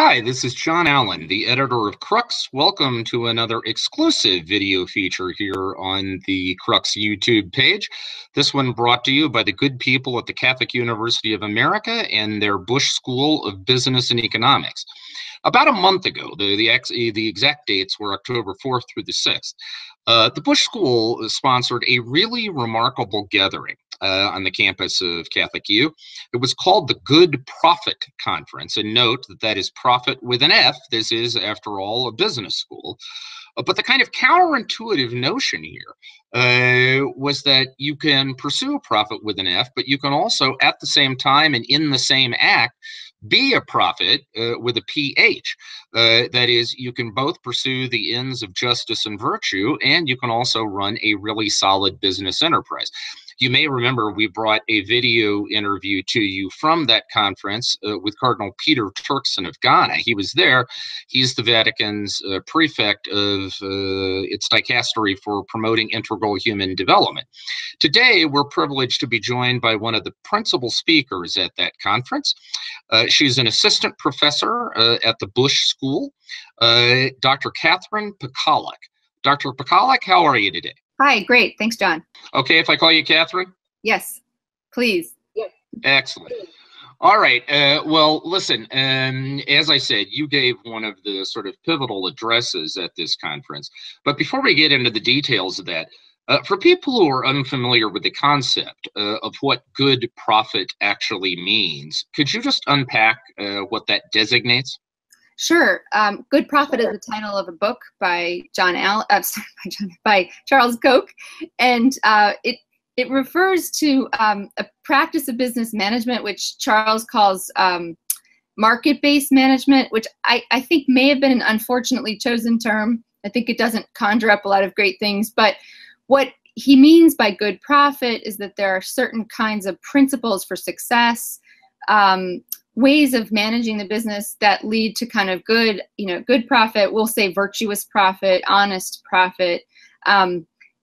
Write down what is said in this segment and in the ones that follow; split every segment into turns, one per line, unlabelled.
Hi, this is John Allen, the editor of Crux. Welcome to another exclusive video feature here on the Crux YouTube page. This one brought to you by the good people at the Catholic University of America and their Bush School of Business and Economics. About a month ago, the exact dates were October 4th through the 6th, the Bush School sponsored a really remarkable gathering on the campus of Catholic U. It was called the Good Prophet Conference, and note that that is profit with an F. This is, after all, a business school. But the kind of counterintuitive notion here was that you can pursue profit with an F, but you can also, at the same time and in the same act, be a prophet with a PH. That is, you can both pursue the ends of justice and virtue, and you can also run a really solid business enterprise. You may remember we brought a video interview to you from that conference with Cardinal Peter Turkson of Ghana. He was there. He's the Vatican's prefect of its dicastery for promoting integral human development. Today, we're privileged to be joined by one of the principal speakers at that conference. She's an assistant professor at the Bush School, Dr. Catherine Pakaluk. Dr. Pakaluk, how are you today?
Hi, great. Thanks, John.
Okay, if I call you Catherine?
Yes, please.
Yes. Excellent. All right. Well, listen, as I said, you gave one of the sort of pivotal addresses at this conference. But before we get into the details of that, for people who are unfamiliar with the concept of what good prophet actually means, could you just unpack what that designates?
Sure. Good Prophet is the title of a book by by Charles Koch, and it refers to a practice of business management, which Charles calls market-based management, which I think may have been an unfortunately chosen term. I think it doesn't conjure up a lot of great things, but what he means by good prophet is that there are certain kinds of principles for success, ways of managing the business that lead to kind of good, good profit. We'll say virtuous profit, honest profit.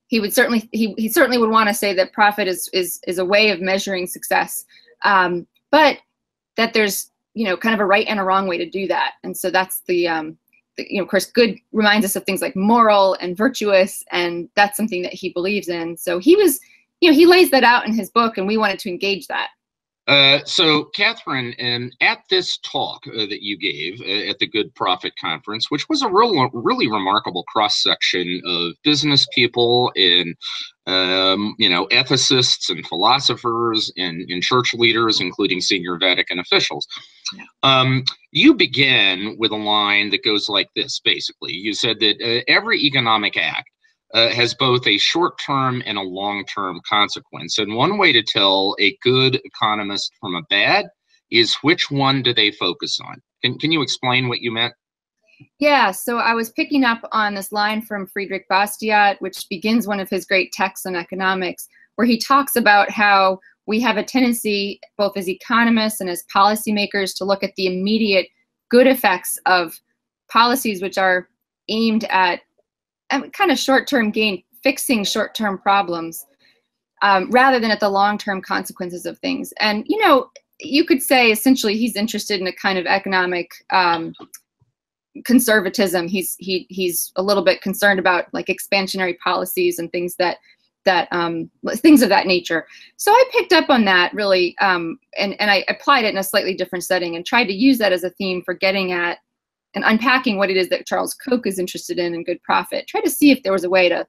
He certainly would want to say that profit is a way of measuring success, but that there's kind of a right and a wrong way to do that. And so that's of course, good reminds us of things like moral and virtuous, and that's something that he believes in. So he lays that out in his book, and we wanted to engage that.
So, Catherine, at this talk that you gave at the Good Prophet Conference, which was a really remarkable cross-section of business people and, ethicists and philosophers and church leaders, including senior Vatican officials, you began with a line that goes like this, basically. You said that every economic act has both a short-term and a long-term consequence. And one way to tell a good economist from a bad is which one do they focus on? Can you explain what you meant?
Yeah, so I was picking up on this line from Friedrich Bastiat, which begins one of his great texts on economics, where he talks about how we have a tendency, both as economists and as policymakers, to look at the immediate good effects of policies which are aimed at kind of short-term gain, fixing short-term problems, rather than at the long-term consequences of things. And, you could say essentially he's interested in a kind of economic conservatism. He's a little bit concerned about like expansionary policies and things things of that nature. So I picked up on that really, and I applied it in a slightly different setting and tried to use that as a theme for getting at and unpacking what it is that Charles Koch is interested in good profit. Try to see if there was a way to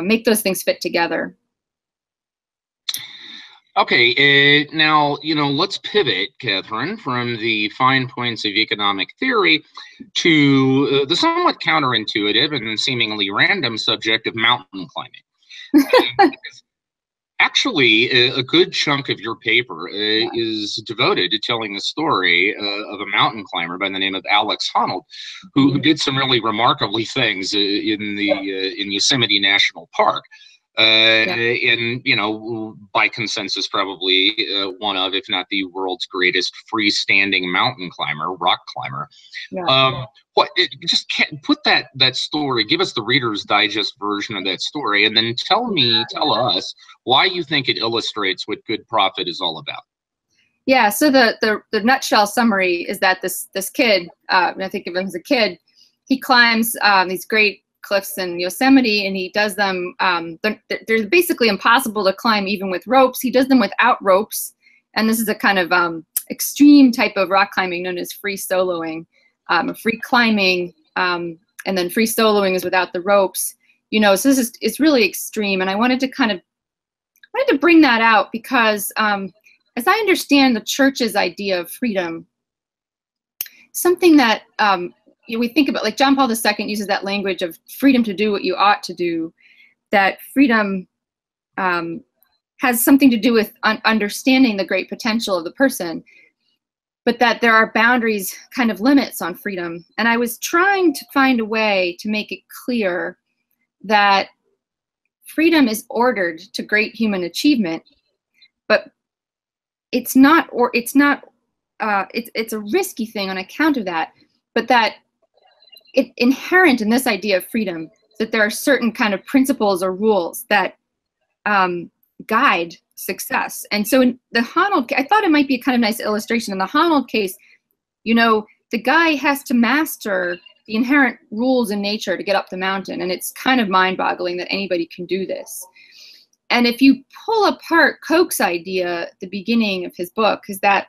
make those things fit together.
Okay, now, let's pivot, Catherine, from the fine points of economic theory to the somewhat counterintuitive and seemingly random subject of mountain climbing. Actually, a good chunk of your paper is devoted to telling the story of a mountain climber by the name of Alex Honnold, who did some really remarkably things in Yosemite National Park. And, by consensus, probably one of, if not the world's greatest freestanding mountain climber, rock climber. Yeah. Just put that story, give us the Reader's Digest version of that story, and then tell us why you think it illustrates what good profit is all about.
Yeah, so the nutshell summary is that this kid, and I think of him as a kid, he climbs these great cliffs in Yosemite, and he does them. They're basically impossible to climb even with ropes. He does them without ropes, and this is a kind of extreme type of rock climbing known as free soloing, free climbing, and then free soloing is without the ropes. You know, so it's really extreme, and I wanted to bring that out because. As I understand the church's idea of freedom, something that we think about, like John Paul II uses that language of freedom to do what you ought to do, that freedom has something to do with understanding the great potential of the person, but that there are boundaries, kind of limits on freedom. And I was trying to find a way to make it clear that freedom is ordered to great human achievement, but it's a risky thing on account of that, but that it inherent in this idea of freedom that there are certain kind of principles or rules that guide success. And so in the Honnold, I thought it might be a kind of nice illustration. In the Honnold case, you know, the guy has to master the inherent rules in nature to get up the mountain, and it's kind of mind-boggling that anybody can do this. And if you pull apart Koch's idea at the beginning of his book, is that,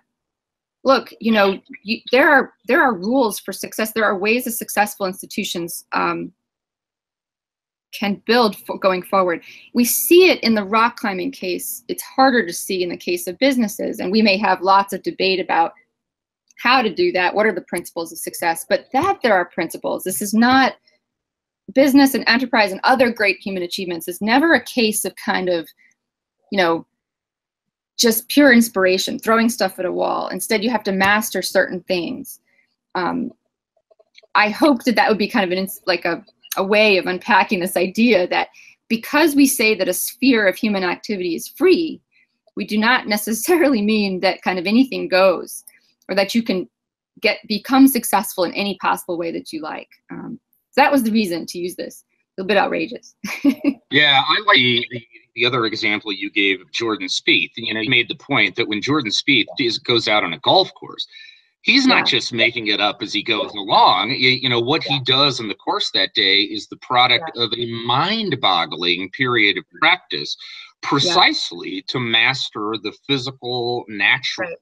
look, you know, there are rules for success. There are ways that successful institutions can build going forward. We see it in the rock climbing case. It's harder to see in the case of businesses, and we may have lots of debate about how to do that. What are the principles of success? But that there are principles. This is not business and enterprise and other great human achievements is never a case of kind of, you know, just pure inspiration, throwing stuff at a wall. Instead, you have to master certain things. I hope that would be kind of a way of unpacking this idea that because we say that a sphere of human activity is free, we do not necessarily mean that kind of anything goes, or that you can become successful in any possible way that you like. That was the reason to use this. A little bit outrageous.
Yeah, I like the other example you gave of Jordan Spieth. You know, you made the point that when Jordan Spieth goes out on a golf course, he's not just making it up as he goes along. You know, what he does in the course that day is the product of a mind-boggling period of practice, precisely to master the physical, natural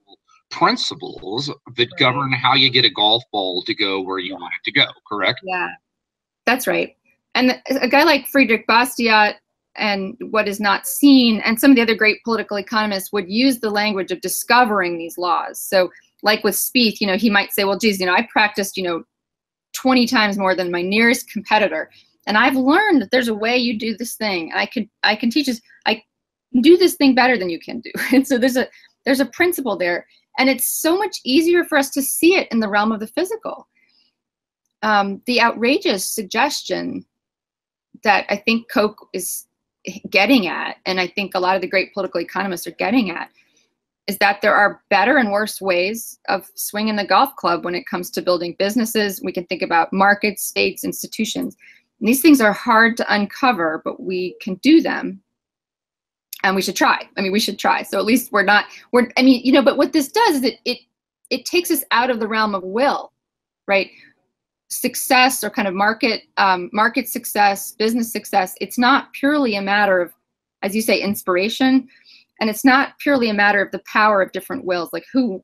principles that govern how you get a golf ball to go where you want it to go, correct?
Yeah. That's right. And a guy like Friedrich Bastiat and What Is Not Seen and some of the other great political economists would use the language of discovering these laws. So like with Spieth, you know, he might say, well, geez, you know, I practiced, you know, 20 times more than my nearest competitor. And I've learned that there's a way you do this thing. And I can teach us, I can do this thing better than you can do. And so there's a principle there. And it's so much easier for us to see it in the realm of the physical. The outrageous suggestion that I think Koch is getting at, and I think a lot of the great political economists are getting at, is that there are better and worse ways of swinging the golf club when it comes to building businesses. We can think about markets, states, institutions. And these things are hard to uncover, but we can do them. And we should try. I mean, we should try. So at least I mean, you know, but what this does is it takes us out of the realm of will, right? Success or kind of market success, business success, it's not purely a matter of, as you say, inspiration, and it's not purely a matter of the power of different wills, like who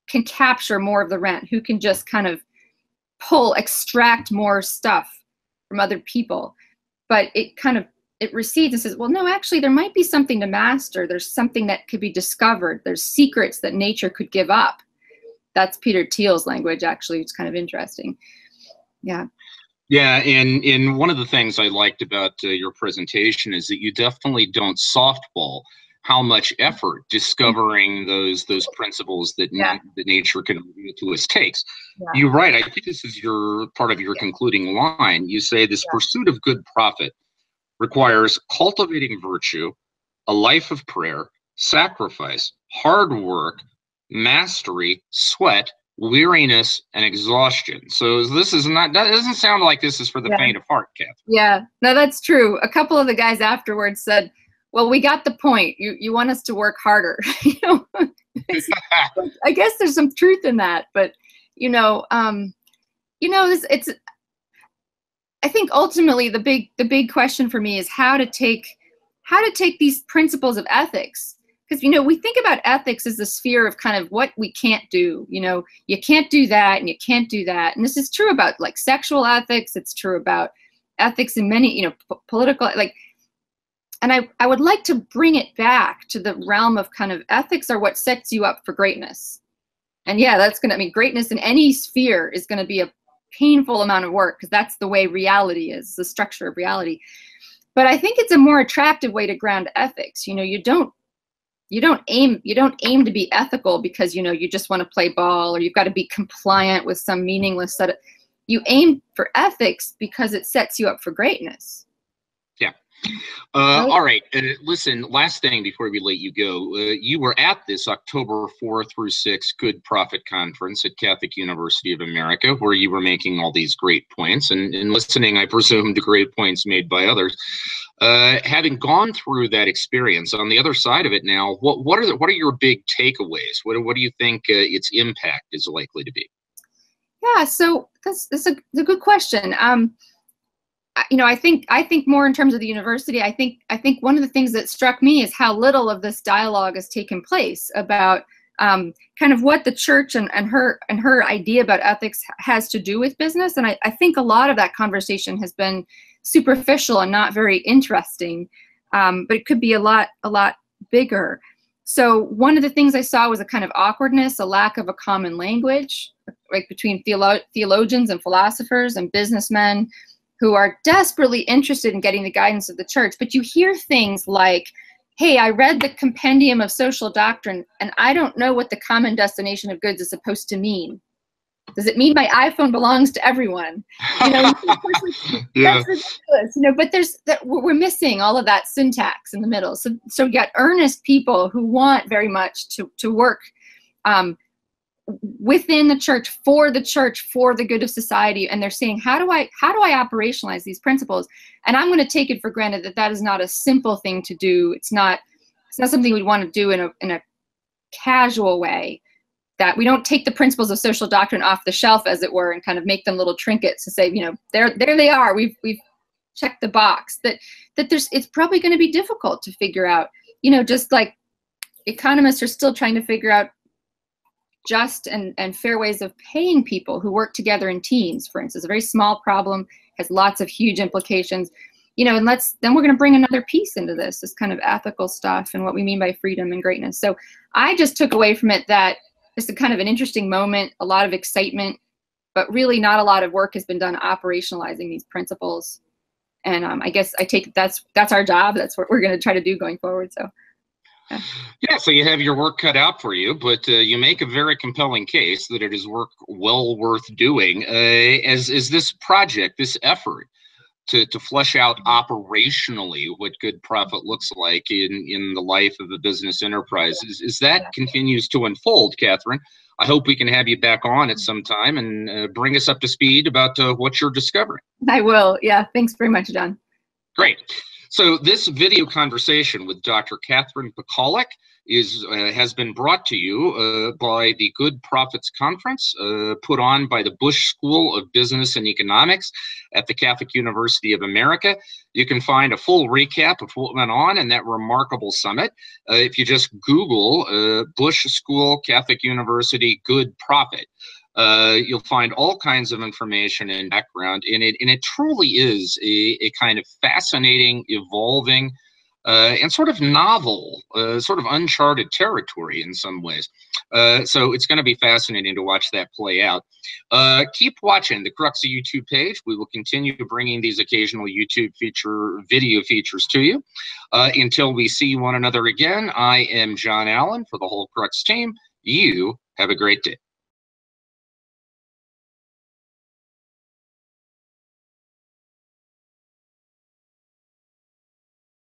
can capture more of the rent, who can just kind of extract more stuff from other people. But it recedes and says, well, no, actually there might be something to master. There's something that could be discovered. There's secrets that nature could give up. That's Peter Thiel's language, actually. It's kind of interesting. Yeah.
Yeah, and one of the things I liked about your presentation is that you definitely don't softball how much effort discovering those principles that that nature can reveal to us takes. Yeah. You're right. I think this is part of your concluding line. You say this pursuit of good profit requires cultivating virtue, a life of prayer, sacrifice, hard work, mastery, sweat, weariness, and exhaustion. So this is not, that doesn't sound like this is for the faint of heart, Catherine.
Yeah, no, that's true. A couple of the guys afterwards said, well, we got the point. You want us to work harder. You know? I guess there's some truth in that, but it's I think ultimately the big question for me is how to take these principles of ethics, because we think about ethics as the sphere of kind of what we can't do. You can't do that and you can't do that, and this is true about like sexual ethics. It's true about ethics in many political, like, and I would like to bring it back to the realm of kind of ethics are what sets you up for greatness. And yeah, that's gonna, greatness in any sphere is gonna be a painful amount of work, because that's the way reality is, the structure of reality. But I think it's a more attractive way to ground ethics. You don't aim to be ethical because you just want to play ball, or you've got to be compliant with some meaningless set of, you aim for ethics because it sets you up for greatness.
Yeah. All right. Listen, last thing before we let you go. You were at this October 4 through 6 Good Prophet Conference at Catholic University of America, where you were making all these great points and listening, I presume, to great points made by others. Having gone through that experience, on the other side of it now, what are your big takeaways? What do you think its impact is likely to be?
Yeah, so that's a good question. I think more in terms of the university. I think one of the things that struck me is how little of this dialogue has taken place about kind of what the church and her idea about ethics has to do with business. And I think a lot of that conversation has been superficial and not very interesting, but it could be a lot bigger. So one of the things I saw was a kind of awkwardness, a lack of a common language, like between theologians and philosophers and businessmen who are desperately interested in getting the guidance of the church. But you hear things like, hey, I read the Compendium of Social Doctrine, and I don't know what the common destination of goods is supposed to mean. Does it mean my iPhone belongs to everyone? Yeah. That's ridiculous. But we're missing all of that syntax in the middle. So you got earnest people who want very much to work within the church, for the good of society, and they're saying, how do I operationalize these principles? And I'm going to take it for granted that is not a simple thing to do. It's not something we want to do in a casual way, that we don't take the principles of social doctrine off the shelf, as it were, and kind of make them little trinkets to say, there they are, we've checked the box. That it's probably going to be difficult to figure out, just like economists are still trying to figure out just and fair ways of paying people who work together in teams, for instance. A very small problem has lots of huge implications, and then we're going to bring another piece into this kind of ethical stuff and what we mean by freedom and greatness. So I just took away from it that it's a kind of an interesting moment, a lot of excitement, but really not a lot of work has been done operationalizing these principles. And I guess I take that's our job. That's what we're going to try to do going forward. So.
Yeah, so you have your work cut out for you, but you make a very compelling case that it is work well worth doing. As this project, this effort to flesh out operationally what good profit looks like in the life of a business enterprise, as that continues to unfold, Catherine, I hope we can have you back on at some time and bring us up to speed about what you're discovering.
I will. Yeah, thanks very much, John.
Great. So this video conversation with Dr. Catherine Pakaluk has been brought to you by the Good Profits Conference, put on by the Bush School of Business and Economics at the Catholic University of America. You can find a full recap of what went on in that remarkable summit if you just Google Bush School, Catholic University, Good Profit. You'll find all kinds of information and background in it, and it truly is a kind of fascinating, evolving, and sort of novel, sort of uncharted territory in some ways. So it's going to be fascinating to watch that play out. Keep watching the Crux YouTube page. We will continue bringing these occasional YouTube video features to you. Until we see one another again, I am John Allen for the whole Crux team. You have a great day.